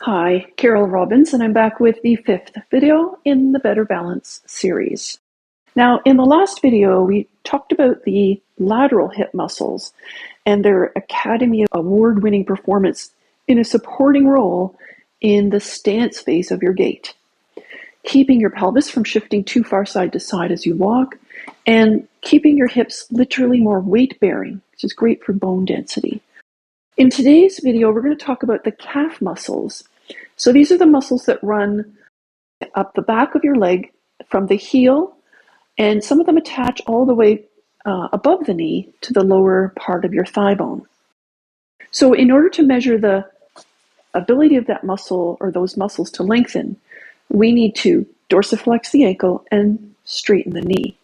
Hi, Carol Robbins, and I'm back with the fifth video in the Better Balance series. Now, in the last video, we talked about the lateral hip muscles and their Academy Award-winning performance in a supporting role in the stance phase of your gait, keeping your pelvis from shifting too far side to side as you walk, and keeping your hips literally more weight-bearing, which is great for bone density. In today's video, we're going to talk about the calf muscles. So these are the muscles that run up the back of your leg from the heel, and some of them attach all the way above the knee to the lower part of your thigh bone. So in order to measure the ability of that muscle or those muscles to lengthen, we need to dorsiflex the ankle and straighten the knee.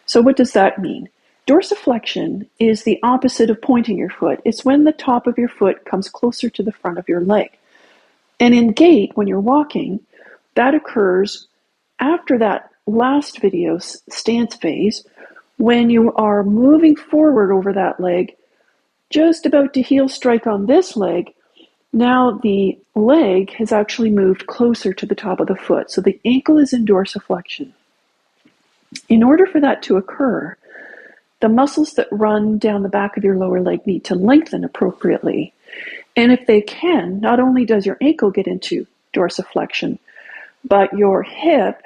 So what does that mean? Dorsiflexion is the opposite of pointing your foot. It's when the top of your foot comes closer to the front of your leg. And in gait, when you're walking, that occurs after that last video's stance phase, when you are moving forward over that leg, just about to heel strike on this leg. Now the leg has actually moved closer to the top of the foot, so the ankle is in dorsiflexion. In order for that to occur, the muscles that run down the back of your lower leg need to lengthen appropriately. And if they can, not only does your ankle get into dorsiflexion, but your hip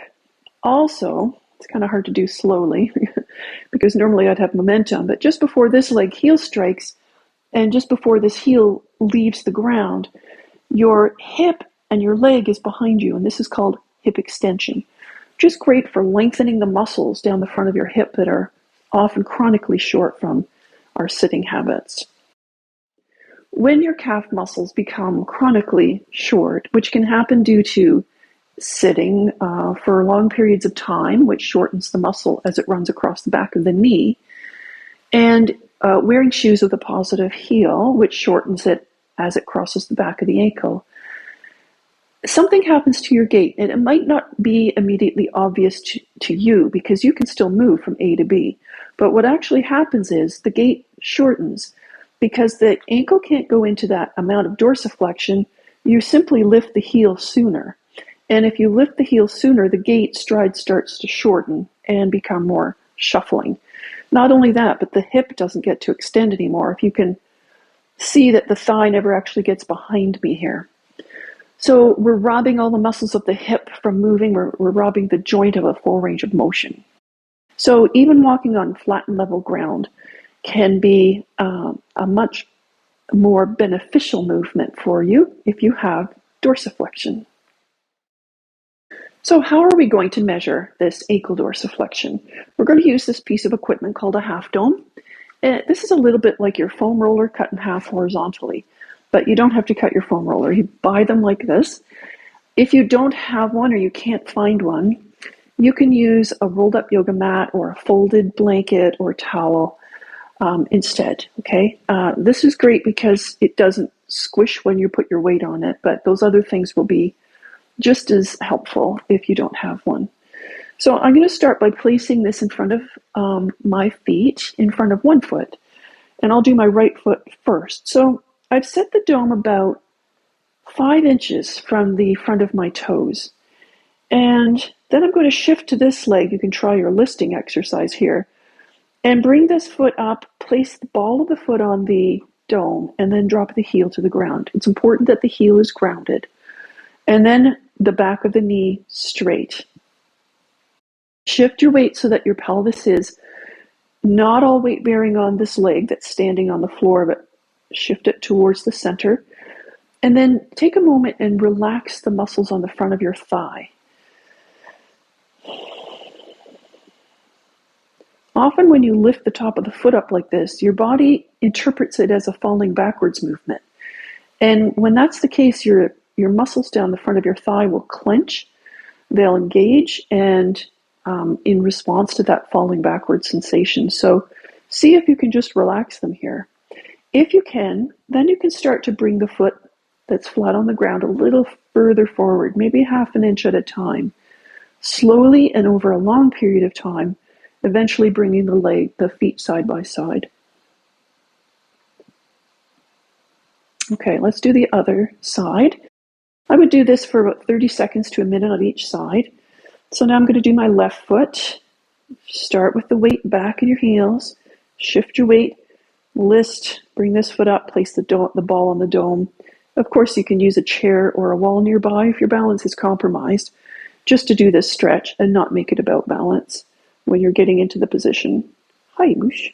also, it's kind of hard to do slowly because normally I'd have momentum, but just before this leg heel strikes and just before this heel leaves the ground, your hip and your leg is behind you, and this is called hip extension. Just great for lengthening the muscles down the front of your hip that are often chronically short from our sitting habits. When your calf muscles become chronically short, which can happen due to sitting for long periods of time, which shortens the muscle as it runs across the back of the knee, and wearing shoes with a positive heel, which shortens it as it crosses the back of the ankle, something happens to your gait, and it might not be immediately obvious to you because you can still move from A to B. But what actually happens is the gait shortens. Because the ankle can't go into that amount of dorsiflexion, you simply lift the heel sooner. And if you lift the heel sooner, the gait stride starts to shorten and become more shuffling. Not only that, but the hip doesn't get to extend anymore. If you can see that the thigh never actually gets behind me here. So we're robbing all the muscles of the hip from moving. We're robbing the joint of a full range of motion. So even walking on flat and level ground can be a much more beneficial movement for you if you have dorsiflexion. So how are we going to measure this ankle dorsiflexion? We're going to use this piece of equipment called a half dome. This is a little bit like your foam roller cut in half horizontally, but you don't have to cut your foam roller. You buy them like this. If you don't have one or you can't find one, you can use a rolled up yoga mat or a folded blanket or towel instead, okay? This is great because it doesn't squish when you put your weight on it, but those other things will be just as helpful if you don't have one. So I'm going to start by placing this in front of my feet, in front of one foot, and I'll do my right foot first. So I've set the dome about 5 inches from the front of my toes. And then I'm going to shift to this leg. You can try your listing exercise here. And bring this foot up, place the ball of the foot on the dome, and then drop the heel to the ground. It's important that the heel is grounded. And then the back of the knee straight. Shift your weight so that your pelvis is not all weight bearing on this leg that's standing on the floor, but shift it towards the center. And then take a moment and relax the muscles on the front of your thigh. Often when you lift the top of the foot up like this, your body interprets it as a falling backwards movement. And when that's the case, your muscles down the front of your thigh will clench, they'll engage, and in response to that falling backward sensation. So see if you can just relax them here. If you can, then you can start to bring the foot that's flat on the ground a little further forward, maybe half an inch at a time. Slowly and over a long period of time, eventually bringing the feet side by side. Okay, let's do the other side. I would do this for about 30 seconds to a minute on each side. So now I'm going to do my left foot. Start with the weight back in your heels. Shift your weight. List. Bring this foot up. Place the ball on the dome. Of course, you can use a chair or a wall nearby if your balance is compromised, just to do this stretch and not make it about balance when you're getting into the position. Hi, Mush.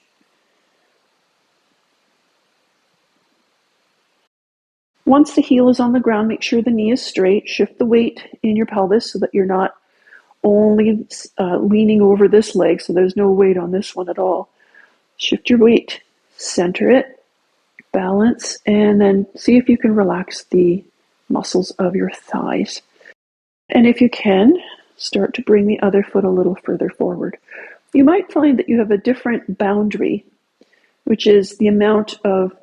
Once the heel is on the ground, make sure the knee is straight. Shift the weight in your pelvis so that you're not only leaning over this leg, so there's no weight on this one at all. Shift your weight, center it, balance, and then see if you can relax the muscles of your thighs. And if you can, start to bring the other foot a little further forward. You might find that you have a different boundary, which is the amount of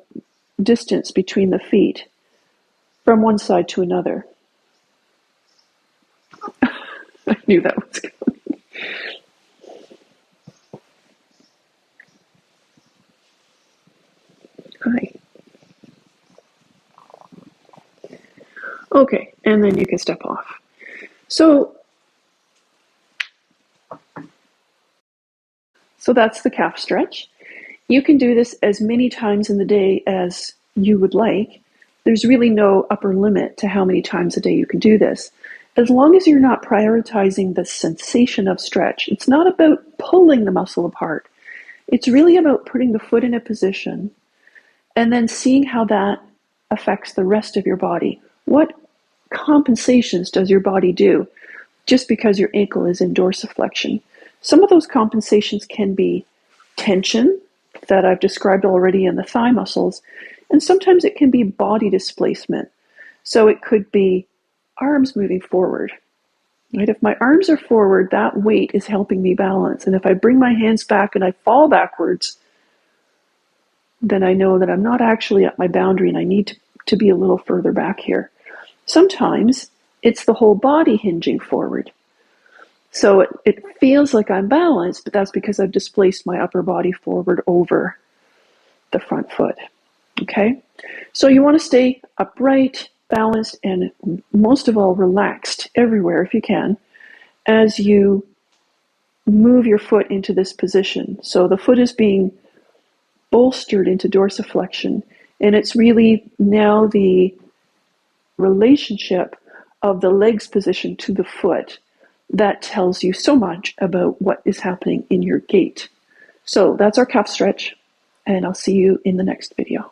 distance between the feet from one side to another. I knew that was coming. Hi. Okay, and then you can step off. So that's the calf stretch. You can do this as many times in the day as you would like. There's really no upper limit to how many times a day you can do this. As long as you're not prioritizing the sensation of stretch. It's not about pulling the muscle apart. It's really about putting the foot in a position and then seeing how that affects the rest of your body. What compensations does your body do just because your ankle is in dorsiflexion? Some of those compensations can be tension that I've described already in the thigh muscles, and sometimes it can be body displacement. So it could be arms moving forward. Right? If my arms are forward, that weight is helping me balance. And if I bring my hands back and I fall backwards, then I know that I'm not actually at my boundary and I need to be a little further back here. Sometimes it's the whole body hinging forward. So it feels like I'm balanced, but that's because I've displaced my upper body forward over the front foot. Okay? So you want to stay upright, balanced, and most of all, relaxed everywhere if you can as you move your foot into this position. So the foot is being bolstered into dorsiflexion, and it's really now the relationship of the leg's position to the foot that tells you so much about what is happening in your gait. So that's our calf stretch, and I'll see you in the next video.